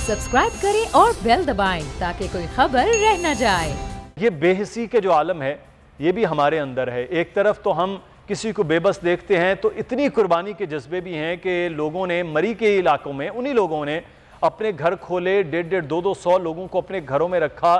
Subscribe करें और bell दबाएं ताकि कोई खबर रह न जाए। ये बेहिसी के जो आलम है ये भी हमारे अंदर है। एक तरफ तो हम किसी को बेबस देखते हैं तो इतनी कुर्बानी के जज्बे भी हैं कि लोगों ने मरी के इलाकों में उन्हीं लोगों ने अपने घर खोले, 150-200 लोगों को अपने घरों में रखा,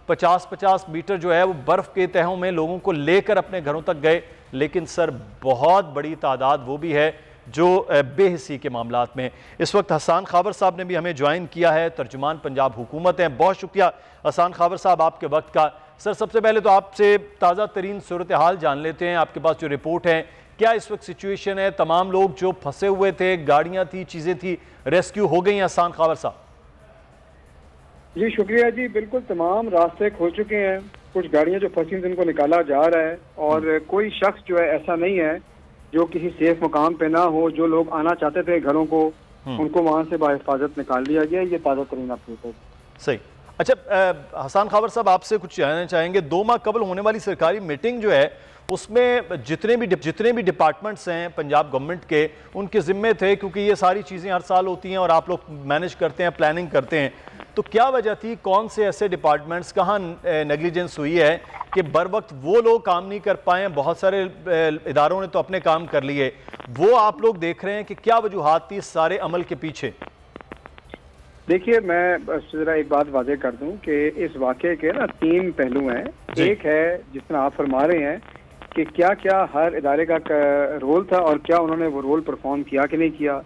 50-50 मीटर जो है वो बर्फ़ के तहों में लोगों को लेकर अपने घरों तक गए। लेकिन सर बहुत बड़ी तादाद वो भी है जो बेहिसी के मामलात में। इस वक्त हसन खाबर साहब ने भी हमें ज्वाइन किया है, तर्जुमान पंजाब हुकूमत हैं। बहुत शुक्रिया हसन खाबर साहब आपके वक्त का। सर सबसे पहले तो आपसे ताज़ा तरीन सूरत हाल जान लेते हैं। आपके पास जो रिपोर्ट है क्या इस वक्त सिचुएशन है? तमाम लोग जो फंसे हुए थे, गाड़ियाँ थी, चीज़ें थी, रेस्क्यू हो गई हैं? हसन खाबर साहब जी शुक्रिया जी, बिल्कुल तमाम रास्ते खुल चुके हैं। कुछ गाड़ियां जो फंसी जिनको निकाला जा रहा है और कोई शख्स जो है ऐसा नहीं है जो किसी सेफ मुकाम पे ना हो। जो लोग आना चाहते थे घरों को उनको वहां से बाहिफाजत निकाल लिया गया। ये ताज़ा तरीन आपकी रिपोर्ट। सही। अच्छा हसन खाबर साहब आपसे कुछ जानना चाहेंगे। 2 माह कबल होने वाली सरकारी मीटिंग जो है उसमें जितने भी डिपार्टमेंट्स हैं पंजाब गवर्नमेंट के उनके ज़िम्मे थे, क्योंकि ये सारी चीज़ें हर साल होती हैं और आप लोग मैनेज करते हैं, प्लानिंग करते हैं, तो क्या वजह थी? कौन से ऐसे डिपार्टमेंट्स कहाँ नेग्लिजेंस हुई है कि बर वक्त वो लोग काम नहीं कर पाए? बहुत सारे इदारों ने तो अपने काम कर लिए, वो आप लोग देख रहे हैं कि क्या वजूहात थी इस सारे अमल के पीछे? देखिए मैं जरा एक बात वादे कर दूं कि इस वाक़े के ना 3 पहलू हैं। एक है जिस तरह आप फरमा रहे हैं कि क्या क्या हर इदारे का रोल था और क्या उन्होंने वो रोल परफॉर्म किया कि नहीं किया।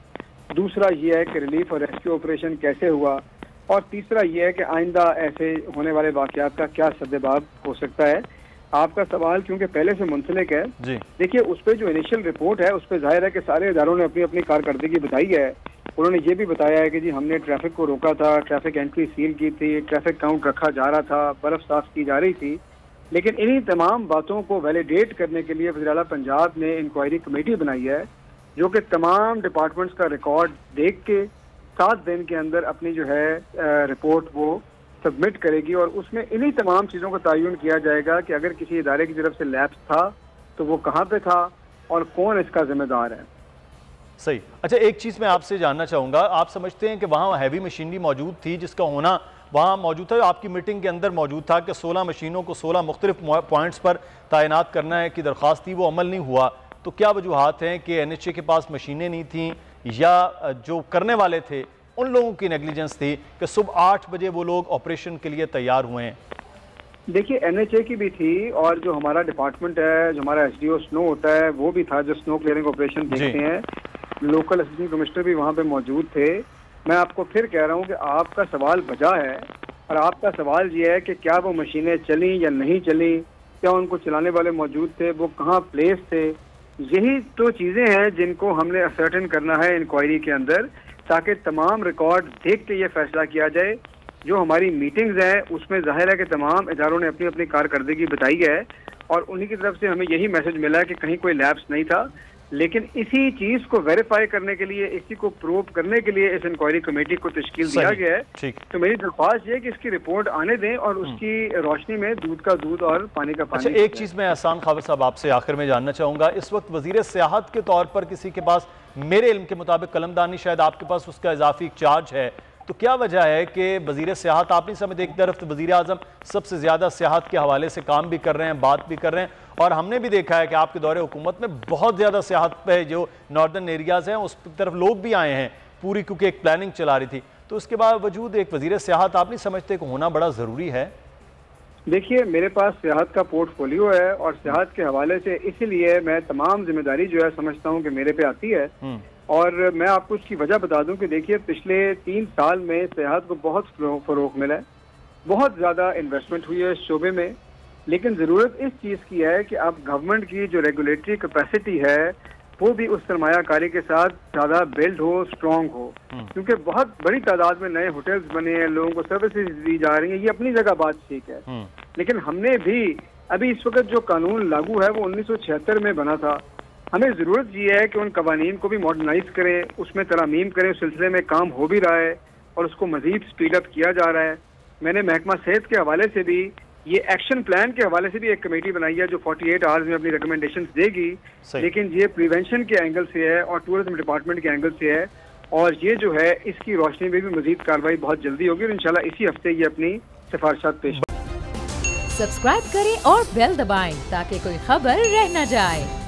दूसरा ये है कि रिलीफ और रेस्क्यू ऑपरेशन कैसे हुआ। और तीसरा ये है कि आइंदा ऐसे होने वाले वाक़यात का क्या सद्देबाब हो सकता है। आपका सवाल क्योंकि पहले से मुंसलिक है, देखिए उस पर जो इनिशियल रिपोर्ट है उस पर जाहिर है कि सारे इदारों ने अपनी अपनी कारकर्दगी बताई है। उन्होंने ये भी बताया है कि जी हमने ट्रैफिक को रोका था, ट्रैफिक एंट्री सील की थी, ट्रैफिक काउंट रखा जा रहा था, बर्फ साफ की जा रही थी। लेकिन इन्हीं तमाम बातों को वैलिडेट करने के लिए वज़ीर आला पंजाब ने इंक्वायरी कमेटी बनाई है जो कि तमाम डिपार्टमेंट्स का रिकॉर्ड देख के 7 दिन के अंदर अपनी जो है रिपोर्ट वो सबमिट करेगी और उसमें इन्हीं तमाम चीज़ों का तयन किया जाएगा कि अगर किसी इदारे की तरफ से लैप्स था तो वो कहाँ पे था और कौन इसका जिम्मेदार है। सही। अच्छा एक चीज़ मैं आपसे जानना चाहूँगा, आप समझते हैं कि वहाँ हैवी मशीनरी मौजूद थी जिसका होना वहाँ मौजूद था? आपकी मीटिंग के अंदर मौजूद था कि 16 मशीनों को 16 मुख्तलिफ पॉइंट्स पर तैनात करना है की दरख्वास्त थी, वो अमल नहीं हुआ, तो क्या वजूहात हैं कि NHA के पास मशीनें नहीं थीं या जो करने वाले थे उन लोगों की नेग्लिजेंस थी कि सुबह 8 बजे वो लोग ऑपरेशन के लिए तैयार हुए हैं? देखिए NHA की भी थी और जो हमारा डिपार्टमेंट है, जो हमारा SDO स्नो होता है वो भी था जो स्नो क्लियरिंग ऑपरेशन देखते हैं। लोकल असिस्टेंट कमिश्नर भी वहाँ पे मौजूद थे। मैं आपको फिर कह रहा हूँ कि आपका सवाल बजा है और आपका सवाल ये है कि क्या वो मशीनें चली या नहीं चली, क्या उनको चलाने वाले मौजूद थे, वो कहाँ प्लेस थे। यही तो चीज़ें हैं जिनको हमने असर्टेन करना है इंक्वायरी के अंदर, ताकि तमाम रिकॉर्ड देख के ये फैसला किया जाए। जो हमारी मीटिंग्स हैं उसमें जाहिर है कि तमाम इदारों ने अपनी अपनी कारकर्दगी बताई है और उन्हीं की तरफ से हमें यही मैसेज मिला है कि कहीं कोई लैप्स नहीं था। लेकिन इसी चीज़ को वेरीफाई करने के लिए, इसी को प्रूव करने के लिए इस इंक्वायरी कमेटी को तश्कील दिया गया है। तो मेरी दरख्वास्त ये है कि इसकी रिपोर्ट आने दें और उसकी रोशनी में दूध का दूध और पानी का पानी। अच्छा एक चीज़ मैं हसन खाबर साहब आपसे आखिर में जानना चाहूँगा, इस वक्त वज़ीर सियाहत के तौर पर किसी के पास, मेरे इल्म के मुताबिक कलमदानी शायद आपके पास उसका इजाफी चार्ज है, तो क्या वजह है कि वज़ीर सियाहत आप नहीं समझते? एक तरफ वज़ीर आज़म सबसे ज़्यादा सियाहत के हवाले से काम भी कर रहे हैं, बात भी कर रहे हैं, और हमने भी देखा है कि आपके दौरे हुकूमत में बहुत ज़्यादा सियाहत पे जो नॉर्दर्न एरियाज़ हैं उस तरफ लोग भी आए हैं पूरी, क्योंकि एक प्लानिंग चला रही थी। तो उसके बावजूद एक वज़ीर सियाहत आप नहीं समझते कि होना बड़ा ज़रूरी है? देखिए मेरे पास सियाहत का पोर्टफोलियो है और सियाहत के हवाले से इसीलिए मैं तमाम जिम्मेदारी जो है समझता हूँ कि मेरे पे आती है। और मैं आपको उसकी वजह बता दूं कि देखिए पिछले 3 साल में सियाहत को बहुत फ़रोग़ मिला है, बहुत ज़्यादा इन्वेस्टमेंट हुई है इस शोबे में। लेकिन ज़रूरत इस चीज़ की है कि अब गवर्नमेंट की जो रेगुलेटरी कैपेसिटी है वो भी उस सरमायाकारी के साथ ज़्यादा बिल्ड हो, स्ट्रॉन्ग हो, क्योंकि बहुत बड़ी तादाद में नए होटल्स बने हैं, लोगों को सर्विसेज दी जा रही हैं। ये अपनी जगह बात ठीक है, लेकिन हमने भी अभी इस वक्त जो कानून लागू है वो 1976 में बना था। हमें ज़रूरत ये है कि उन कवानीन को भी मॉडर्नाइज करें, उसमें तरमीम करें। उस सिलसिले में काम हो भी रहा है और उसको मज़ीद स्पीड अप किया जा रहा है। मैंने महकमा सेहत के हवाले से भी, ये एक्शन प्लान के हवाले से भी एक कमेटी बनाई है जो 48 आवर्स में अपनी रिकमेंडेशंस देगी। लेकिन ये प्रिवेंशन के एंगल से है और टूरिज्म डिपार्टमेंट के एंगल से है। और ये जो है इसकी रोशनी में भी मजीद कार्रवाई बहुत जल्दी होगी और इंशाल्लाह इसी हफ्ते ये अपनी सिफारिशात पेश। सब्सक्राइब करें और बेल दबाएं ताकि कोई खबर रह न जाए।